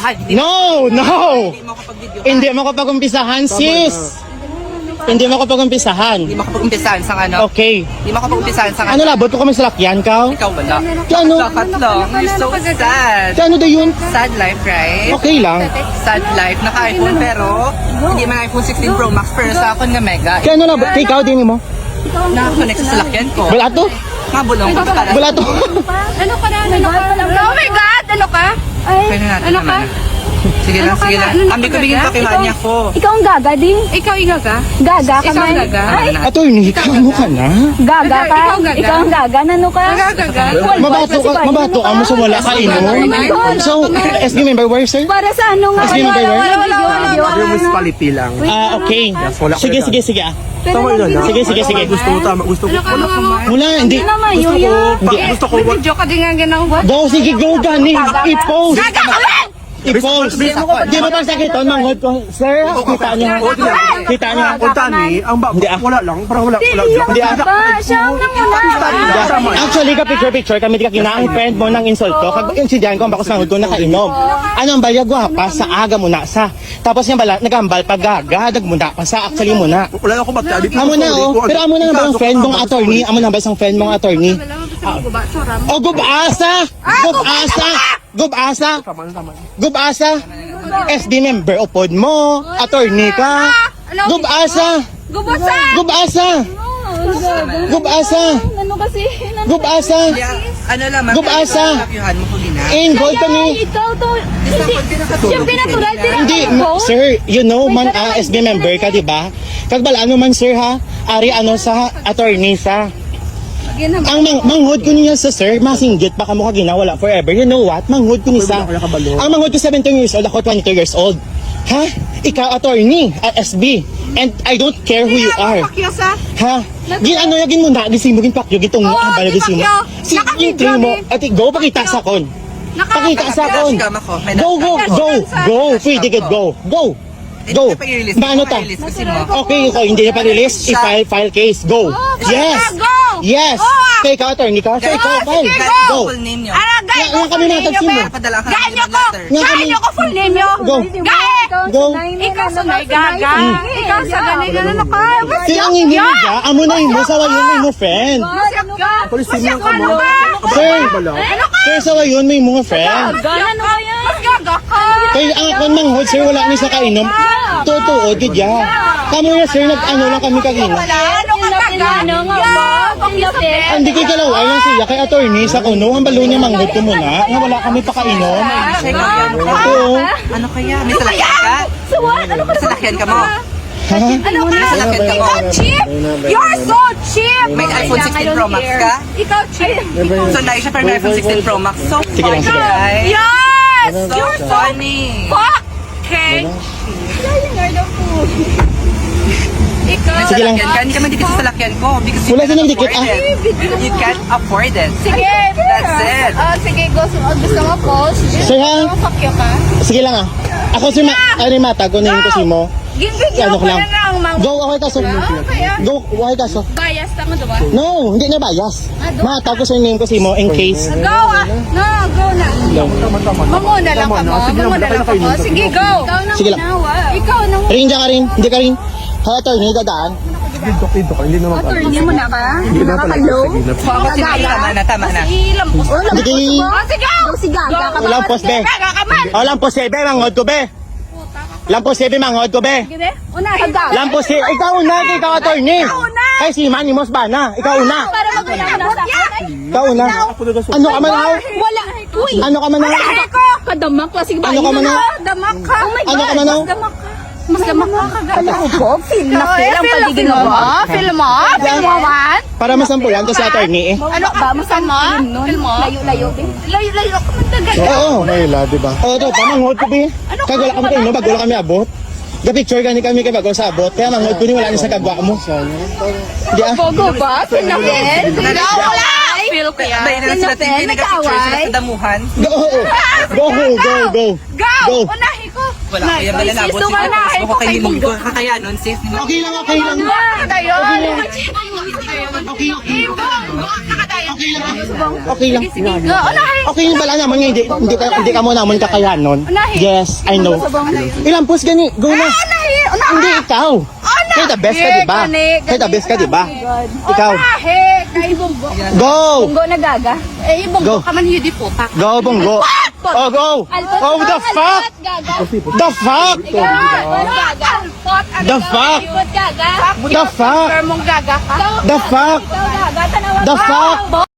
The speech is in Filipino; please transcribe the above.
umpisahan. No! Hindi mo kapag-video. Hindi mo kapag-umpisahan, sis! Hindi mo kapag-umpisahan. Hindi mo kapag-umpisahan sa ano. Okay. Hindi mo kapag-umpisahan sa Ano labot ko kami sa lakyan, ka? Ikaw wala. Ano? Dapat lang. You're so sad. Ano da yun? Sad life, right? Okay lang. Sad life. Naka-iPhone pero hindi man iPhone 16 Pro Max pero sa akin nga mega. Kaya ano labot? Ikaw din mo? Naka-connect sa salakyan ko. Wala to? Mabulong ka pala. Wala to? Ano ka na? Ano ka? Oh my God! Ano ka? Kaya na natin Ano naman ka? na. Sige lang, sige lang. Ambi ko bigyan pa kay Manya ko. Ikaw ang gaga din? Ikaw ang gaga? Gaga ka Ikaw man? gaga. Ay, Attorney, ano ka na? gaga ka? Ikaw gaga. Ikaw ang gaga? Nano ka? Gaga. Mabato ka mo sa wala ka inom. So, SB member where, sir? Para sa ano nga? SB member where? Yung municipality lang. Okay. wala ko Sige, yan. sige, sige. Tama yun, ha? Sige. Gusto ko tama. Gusto ko. Wala, hindi. Ano naman yun yan? Gusto ko. Video ka din nga ganang what? Go, sige, go, gani. I-post. I-post. Di ba pang sakiton, manghod ko? Sir, kita niyo. Kita niyo. Punta ni, ang Hindi, ah. wala lang. Parang wala. Hindi, ah. Ba? Siya ang wala. Actually, ka picture, kami di ka kinaang friend mo ng insulto. Kag insidyan ko, ang bakos manghod ko nakainom. Ano ang bayag pa sa aga muna sa. Tapos yung bala, nagambal pag gaga, nagmuna pa sa actually muna. Wala ako matyabi. Amo na oh. Pero amo na ba ang friend mong attorney? Amo na ba isang friend mong attorney? Oh, gubasa! Gubasa! Gubasa! Gubasa! SD member upod mo, attorney ka. Gubasa! Gubasa! Gubasa! Gubasa! Ano kasi? Gubasa! Ano lang, Gubasa. Kapyuhan mo ko gina. Involved kami. Ikaw to. Yung pinatural din Hindi, sir, you know man SB member ka, di ba? Kag bala ano man sir ha, ari ano sa attorney sa. Ang manghod ko niya sa sir, masinggit baka mo ka ginawala forever. You know what? Manghod ko ni sa. Ang manghod ko 17 years old, ako 22 years old. Ha? Ikaw attorney at SB. And I don't care who you are. Ha? Gin ano yagin mo na gisimo gin pakyo gitong mo bala gisimo. Si intro mo at go pakita sa kon. Pakita sa kon. Go. Pwede get go. Go. Go. Paano ta? Okay, hindi na pa-release. I-file case. Go. Yes. Yes. Kaya ikaw, attorney ka. So, ikaw, file. Go. Full name nyo. Nga kami natagsin mo. Padala ka Gahan ng niyo ko! letter. Gahan niyo ko full name niyo! Go. Gahe! Go. Ikaw sa may gaga! Ikaw sa ganun ka! Kaya ang hindi ka, amo na mo sa wayon mo friend. Masyak ka! Masyak ka ano ba? Sir, Ano ka? sir, sa wayon may mga friend. Ganan mo yan! Mas gaga ka! Kaya ang akon manghod, sir, wala ni sa kainom. Tutuod, gidya. Kamo na, sir, nag-ano lang kami kagina. Ano ka taga? Ano nga ba? Ang lapit! Hindi ko kalaway lang siya kay attorney sa kuno. Ang balo niya manghod ko muna. Nga wala kami pakainom. Oo. Ano kaya? May salakyan ka? So what? Ano ka? Salakyan ka mo? Ha? Ano ka? Salakyan ka mo? Ikaw cheap! You're so cheap! May iPhone 16 Pro Max ka? Ikaw cheap! So, na siya pero may iPhone 16 Pro Max. So, Sige lang, sige lang. right? Yes! So You're so funny. fucking Ikaw. Sige lang. Salakyan ka? Hindi ka magdikit sa salakyan ko because you Wala can't siya nagdikit, afford it. You can't afford it. Sige. That's it. Sige, gusto mo post? Sir, ha? Fuck you ka? Sige lang ah. Ako si Mata, kunin ko si mo. Ginbigyan Ano ko ko lang. na lang, ma'am. Go, okay kaso. Go, okay kaso. Bias tama diba? No, hindi na bias. Mata ko sa name ko si mo in case. Go ah! No, go na. Mamuna lang ka mo. Mamuna lang ka mo. Sige, go. Sige lang. Ikaw nang Rin dyan ka rin. Hindi ka rin. Ha, attorney, dadaan. Dito ka. Hindi naman. attorney mo na ka? Hindi na pala. Tama na. Ilang po. Hindi. Sige! Si Gaga ka ba? Walang post, be. Gaga ka man! Lampos sebe, manghod ko, be. Lampos sebe, manghod ko, be. Sige, una. Gaga. Lampos sebe. Ikaw una, ikaw attorney. Ay, si Manny Mosbana. Ikaw una. Para maguna mo na sa akin. Ikaw una. Ano ka man ako? Wala. Uy! Ano ka man ako? Ko! Kadamak ka. Sige ba? Ano ka man ako? Damak ka. Oh my God. Ano ka man ako? Mas damak ka. Ano ko po? Feel na feel ang paligid mo. Feel mo? Feel mo man? Para masampulan to si attorney eh. Ano ba? Masama? Feel mo? Layo-layo. Layo-layo ka man dagat. Oo. Mayla, di ba? Oo, to, pamanghod ko, be. Kag wala kami kayo, no? Bago wala kami abot. Ga-picture gani kami kay bago sa abot. Kaya manghod ko ni wala ni sa kagwa mo. Di ah. Bogo ba? Feel na feel? Wala! Feel ko yan. Bayan na lang sila TV, nag-picture sila sa damuhan. Go! Go! Go! Unahin ko! wala kaya malalabot. Sis, tumanahin Gusto ko kayo mo kakayanon, sis. Okay lang, okay lang. Tayo. Okay lang. Unahin. Okay lang bala naman nga, hindi ka mo naman kakayanon. Unahin. Yes, I know. Ilang post gani, go na. Unahin. Hindi ikaw. Kaya the best ka, di ba? Kaya the best ka, di ba? Ikaw. Unahin. Kay Bunggo. Go! Bunggo na gaga. Eh, Bunggo Go. ka man yun po. Go, Bonggo. Oh, go! Oh, the fuck! The fuck! The fuck! The fuck! Gaga ka. The fuck! Ikaw gaga. Tanawa The ka. fuck!